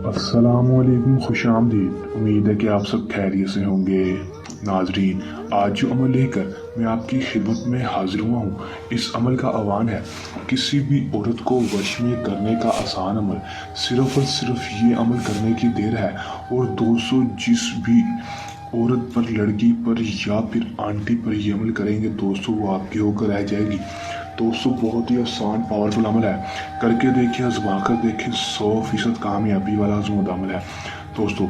अस्सलामुअलैकुम, खुशामदीद। उम्मीद है कि आप सब खैरियत से होंगे। नाजरीन, आज जो अमल लेकर मैं आपकी खिदमत में हाजिर हुआ हूँ, इस अमल का आह्वान है किसी भी औरत को वश में करने का आसान अमल। सिर्फ और सिर्फ ये अमल करने की देर है। और दोस्तों, जिस भी औरत पर, लड़की पर या फिर आंटी पर ये अमल करेंगे दोस्तों, वो आपकी होकर रह जाएगी। दोस्तों, बहुत ही आसान पावरफुल अमल है। करके देखिए, आजमा कर देखिए, 100% कामयाबी वाला आजमूदा अमल है। दोस्तों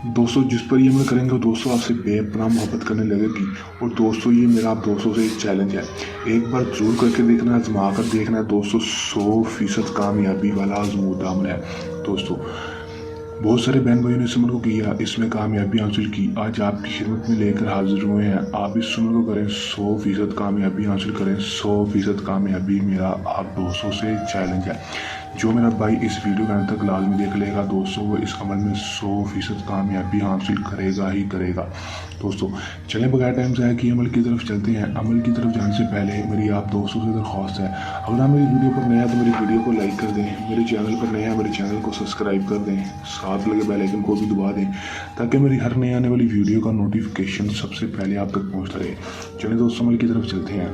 दोस्तों जिस पर ये अमल करेंगे दोस्तों, आपसे बेपनाह मोहब्बत करने लगेगी। और दोस्तों, ये मेरा आप दोस्तों से एक चैलेंज है, एक बार जरूर करके देखना है, आजमा कर देखना है दोस्तों। 100% कामयाबी वाला आजमूदा अमल है। दोस्तों, बहुत सारे बहन भाइयों ने इस अमल को किया, इसमें कामयाबी हासिल की। आज आपकी खिदमत में लेकर हाजिर हुए हैं। आप इस अमल को करें, 100% कामयाबी हासिल करें। 100% कामयाबी मेरा आप दोस्तों से चैलेंज है। जो मेरा भाई इस वीडियो के अंत तक लाजमी देख लेगा दोस्तों, वो इस अमल में 100% कामयाबी हासिल करेगा ही करेगा। दोस्तों, चलें बगैर टाइम ज़ाया किए अमल की तरफ चलते हैं। अमल की तरफ जाने से पहले मेरी आप दोस्तों से दरख्वास्त है, अगर आप मेरी वीडियो पर नया तो मेरी वीडियो को लाइक कर दें, मेरे चैनल पर नया मेरे चैनल को सब्सक्राइब कर दें, साथ लगे बेल आइकन को भी दबा दें, ताकि मेरी हर नई आने वाली वीडियो का नोटिफिकेशन सबसे पहले आप तक पहुँचता रहे। चलें दोस्तों, अमल की तरफ चलते हैं।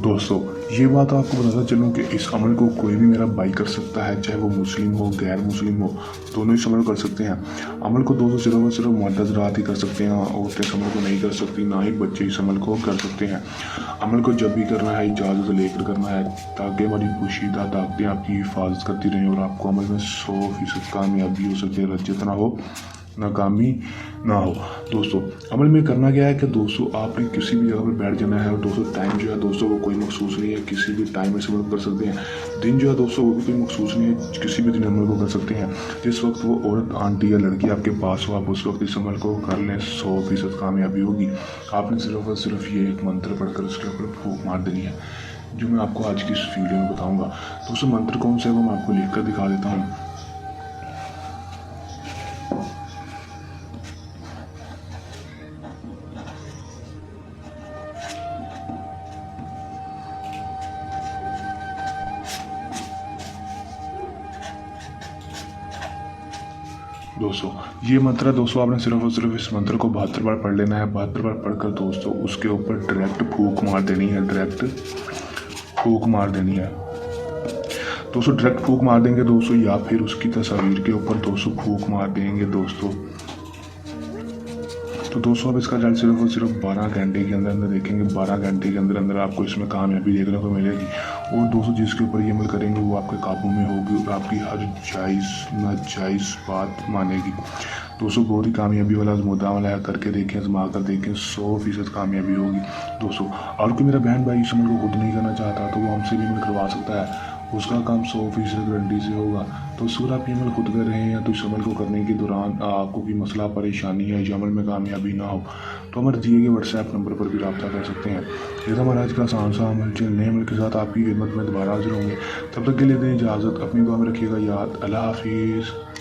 दोस्तों ये बात आपको बताता चलूँ कि इस अमल को कोई भी मेरा भाई कर सकता है, चाहे वो मुस्लिम हो गैर मुस्लिम हो, दोनों इस अमल कर सकते हैं। अमल को दोस्तों सिर्फ और सिर्फ मर्द हज़रात ही कर सकते हैं, औरतें इस अमल को नहीं कर सकती, ना ही बच्चे इस अमल को कर सकते हैं। अमल को जब भी करना है इजाज़त लेकर करना है, ताकि हमारी पोशीदा ताकतें आपकी हिफाजत करती रहें और आपको अमल में 100% कामयाबी हो सके, रज्जत ना हो, नाकामी ना हो। दोस्तों, अमल में करना क्या है कि दोस्तों, आपने किसी भी जगह पर बैठ जाना है। और दोस्तों, टाइम जो है दोस्तों वो कोई मखसूस नहीं है, किसी भी टाइम में अमल कर सकते हैं। दिन जो है दोस्तों वो भी कोई मखसूस नहीं है, किसी भी दिन अमल को कर सकते हैं। जिस वक्त वो औरत, आंटी या लड़की आपके पास हो, आप उस वक्त इस अमल को कर लें, 100% कामयाबी होगी। आपने सिर्फ और सिर्फ ये एक मंत्र पढ़कर उसके ऊपर फूंक मार देनी है, जो मैं आपको आज की इस वीडियो में बताऊँगा। दोस्तों, मंत्र कौन सा है वो मैं आपको लिख कर दिखा देता हूँ। दोस्तों, ये मंत्र दोस्तों आपने सिर्फ और सिर्फ इस मंत्र को 72 बार पढ़ लेना है। 72 बार पढ़कर दोस्तों उसके ऊपर डायरेक्ट फूंक मार देनी है, डायरेक्ट फूंक मार देनी है। दोस्तों, डायरेक्ट फूंक मार देंगे दोस्तों, या फिर उसकी तस्वीर के ऊपर दोस्तों फूंक मार देंगे दोस्तों। तो दोस्तों अब इसका रिजल्ट सिर्फ और सिर्फ 12 घंटे के अंदर अंदर देखेंगे। 12 घंटे के अंदर अंदर आपको इसमें कामयाबी देखने को मिलेगी। और दोस्तों, जिसके ऊपर ये अमल करेंगे वो आपके काबू में होगी और आपकी हर जायज़ नाजायज़ बात मानेगी। दोस्तों, बहुत ही कामयाबी वाला आजमूदा अमल है, करके देखें, आजमा कर देखें, 100% कामयाबी होगी। दोस्तों, और कोई मेरा बहन भाई इस अमल को खुद नहीं करना चाहता तो वो हमसे भी अमल करवा सकता है, उसका काम 100% गारंटी से होगा। तो अगर आप ये अमल खुद कर रहे हैं तो इस अमल को करने के दौरान आपको कोई मसला परेशानी है, इस अमल में कामयाबी ना हो, तो हमारे दिए गए व्हाट्सएप नंबर पर भी रब्ता कर सकते हैं। ये हमारा आज का आसान सा अमल। नए अमल के साथ आपकी खिदमत में दोबारा हाजिर होंगे। तब तक के लिए दें इजाज़त, अपनी दुआ में रखिएगा याद। अल्लाह हाफिज़।